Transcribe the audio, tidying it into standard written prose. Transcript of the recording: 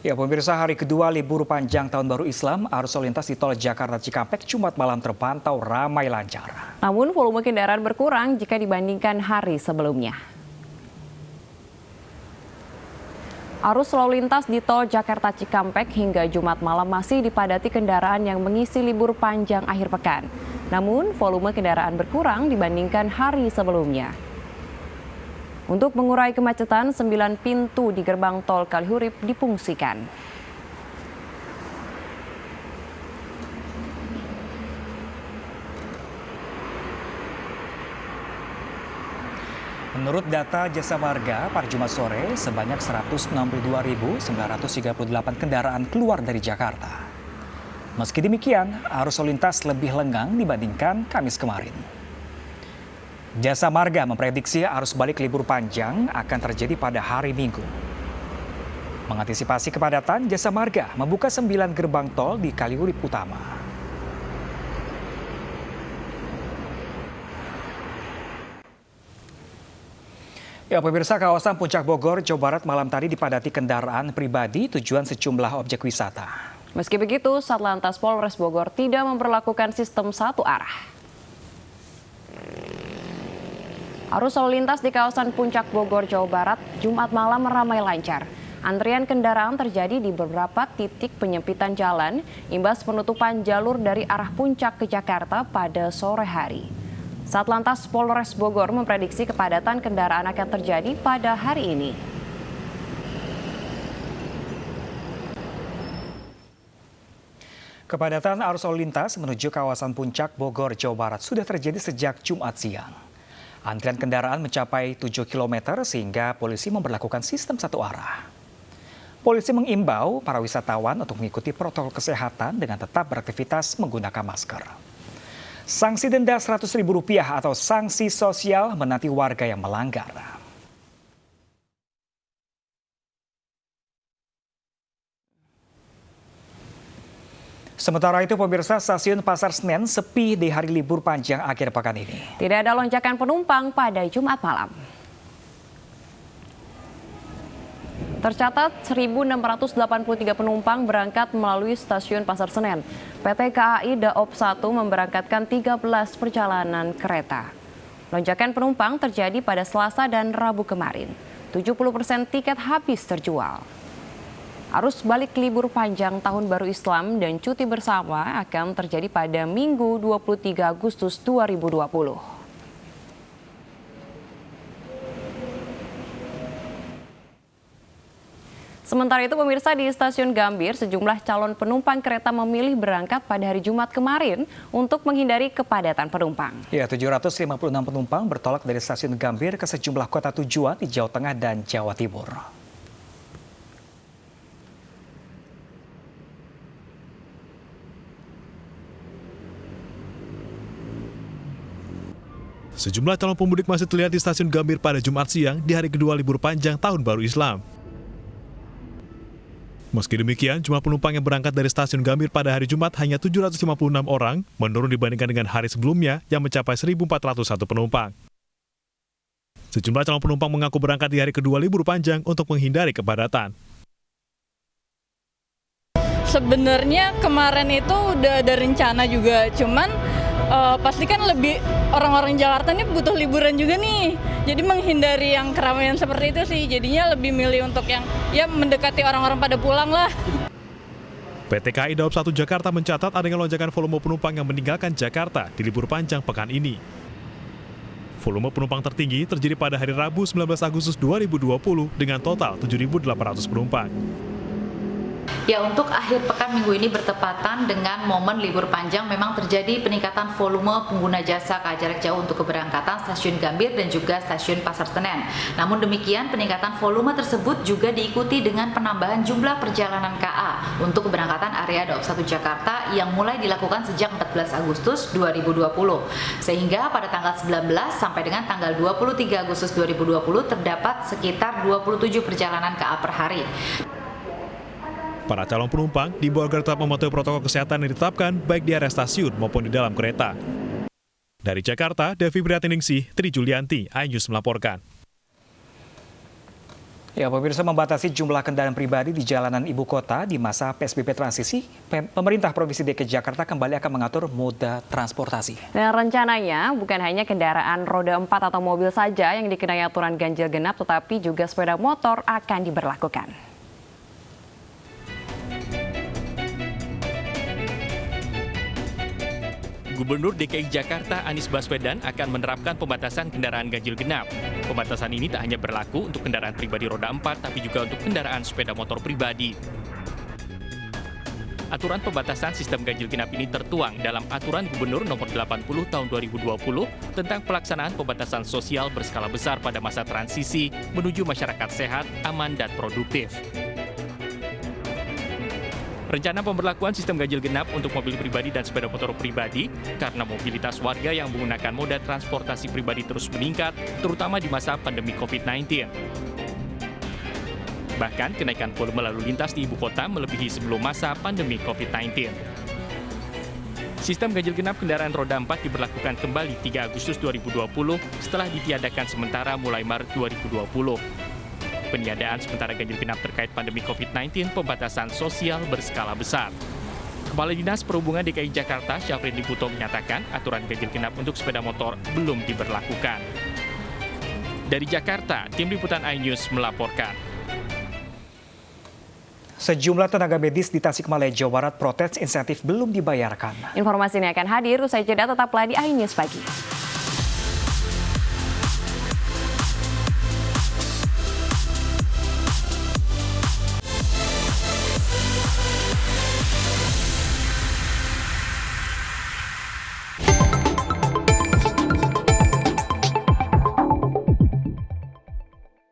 Ya, pemirsa, hari kedua libur panjang Tahun Baru Islam, arus lalu lintas di tol Jakarta Cikampek Jumat malam terpantau ramai lancar. Namun volume kendaraan berkurang jika dibandingkan hari sebelumnya. Arus lalu lintas di tol Jakarta Cikampek hingga Jumat malam masih dipadati kendaraan yang mengisi libur panjang akhir pekan. Namun volume kendaraan berkurang dibandingkan hari sebelumnya. Untuk mengurai kemacetan, 9 pintu di gerbang tol Kalihurip difungsikan. Menurut data Jasa Marga, pada Jumat sore sebanyak 162.938 kendaraan keluar dari Jakarta. Meski demikian, arus lalu lintas lebih lengang dibandingkan Kamis kemarin. Jasa Marga memprediksi arus balik libur panjang akan terjadi pada hari Minggu. Mengantisipasi kepadatan, Jasa Marga membuka 9 gerbang tol di Kalihurip Utama. Ya, pemirsa, kawasan Puncak Bogor, Jawa Barat malam tadi dipadati kendaraan pribadi tujuan sejumlah objek wisata. Meski begitu, Satlantas Polres Bogor tidak memberlakukan sistem satu arah. Arus lalu lintas di kawasan Puncak Bogor, Jawa Barat, Jumat malam ramai lancar. Antrian kendaraan terjadi di beberapa titik penyempitan jalan, imbas penutupan jalur dari arah Puncak ke Jakarta pada sore hari. Satlantas Polres Bogor memprediksi kepadatan kendaraan akan terjadi pada hari ini. Kepadatan arus lalu lintas menuju kawasan Puncak Bogor, Jawa Barat sudah terjadi sejak Jumat siang. Antrian kendaraan mencapai 7 km sehingga polisi memberlakukan sistem satu arah. Polisi mengimbau para wisatawan untuk mengikuti protokol kesehatan dengan tetap beraktivitas menggunakan masker. Sanksi denda Rp100.000 atau sanksi sosial menanti warga yang melanggar. Sementara itu, pemirsa, stasiun Pasar Senen sepi di hari libur panjang akhir pekan ini. Tidak ada lonjakan penumpang pada Jumat malam. Tercatat 1.683 penumpang berangkat melalui stasiun Pasar Senen. PT KAI Daop 1 memberangkatkan 13 perjalanan kereta. Lonjakan penumpang terjadi pada Selasa dan Rabu kemarin. 70% tiket habis terjual. Arus balik libur panjang Tahun Baru Islam dan cuti bersama akan terjadi pada Minggu 23 Agustus 2020. Sementara itu, pemirsa, di Stasiun Gambir, sejumlah calon penumpang kereta memilih berangkat pada hari Jumat kemarin untuk menghindari kepadatan penumpang. Ya, 756 penumpang bertolak dari Stasiun Gambir ke sejumlah kota tujuan di Jawa Tengah dan Jawa Timur. Sejumlah calon pemudik masih terlihat di Stasiun Gambir pada Jumat siang di hari kedua libur panjang Tahun Baru Islam. Meski demikian, jumlah penumpang yang berangkat dari Stasiun Gambir pada hari Jumat hanya 756 orang, menurun dibandingkan dengan hari sebelumnya yang mencapai 1.401 penumpang. Sejumlah calon penumpang mengaku berangkat di hari kedua libur panjang untuk menghindari kepadatan. Sebenarnya kemarin itu udah ada rencana juga, cuman pasti kan lebih orang-orang Jakarta ini butuh liburan juga nih. Jadi menghindari yang keramaian seperti itu sih, jadinya lebih milih untuk yang ya mendekati orang-orang pada pulang lah. PT KAI Daop 1 Jakarta mencatat adanya lonjakan volume penumpang yang meninggalkan Jakarta di libur panjang pekan ini. Volume penumpang tertinggi terjadi pada hari Rabu 19 Agustus 2020 dengan total 7.800 penumpang. Ya, untuk akhir pekan minggu ini bertepatan dengan momen libur panjang, memang terjadi peningkatan volume pengguna jasa KA jarak jauh untuk keberangkatan Stasiun Gambir dan juga Stasiun Pasar Senen. Namun demikian, peningkatan volume tersebut juga diikuti dengan penambahan jumlah perjalanan KA untuk keberangkatan area Daop 1 Jakarta yang mulai dilakukan sejak 14 Agustus 2020. Sehingga pada tanggal 19 sampai dengan tanggal 23 Agustus 2020 terdapat sekitar 27 perjalanan KA per hari. Para calon penumpang diimbau agar tetap mematuhi protokol kesehatan yang ditetapkan baik di area stasiun maupun di dalam kereta. Dari Jakarta, Devi Priatiningsih, Tri Julianti, iNews melaporkan. Ya, pemirsa, membatasi jumlah kendaraan pribadi di jalanan ibu kota di masa PSBB transisi, pemerintah Provinsi DKI Jakarta kembali akan mengatur moda transportasi. Dan rencananya bukan hanya kendaraan roda 4 atau mobil saja yang dikenai aturan ganjil genap, tetapi juga sepeda motor akan diberlakukan. Gubernur DKI Jakarta Anies Baswedan akan menerapkan pembatasan kendaraan ganjil genap. Pembatasan ini tak hanya berlaku untuk kendaraan pribadi roda 4, tapi juga untuk kendaraan sepeda motor pribadi. Aturan pembatasan sistem ganjil genap ini tertuang dalam Aturan Gubernur Nomor 80 Tahun 2020 tentang pelaksanaan pembatasan sosial berskala besar pada masa transisi menuju masyarakat sehat, aman, dan produktif. Rencana pemberlakuan sistem ganjil genap untuk mobil pribadi dan sepeda motor pribadi karena mobilitas warga yang menggunakan moda transportasi pribadi terus meningkat, terutama di masa pandemi COVID-19. Bahkan kenaikan volume lalu lintas di ibu kota melebihi sebelum masa pandemi COVID-19. Sistem ganjil genap kendaraan roda 4 diberlakukan kembali 3 Agustus 2020 setelah ditiadakan sementara mulai Maret 2020. Peniadaan sementara ganjil genap terkait pandemi COVID-19 pembatasan sosial berskala besar. Kepala Dinas Perhubungan DKI Jakarta, Syafrin Liputo, menyatakan aturan ganjil genap untuk sepeda motor belum diberlakukan. Dari Jakarta, Tim Liputan iNews melaporkan. Sejumlah tenaga medis di Tasikmalaya, Jawa Barat protes insentif belum dibayarkan. Informasi ini akan hadir usai jeda, tetaplah di iNews Pagi.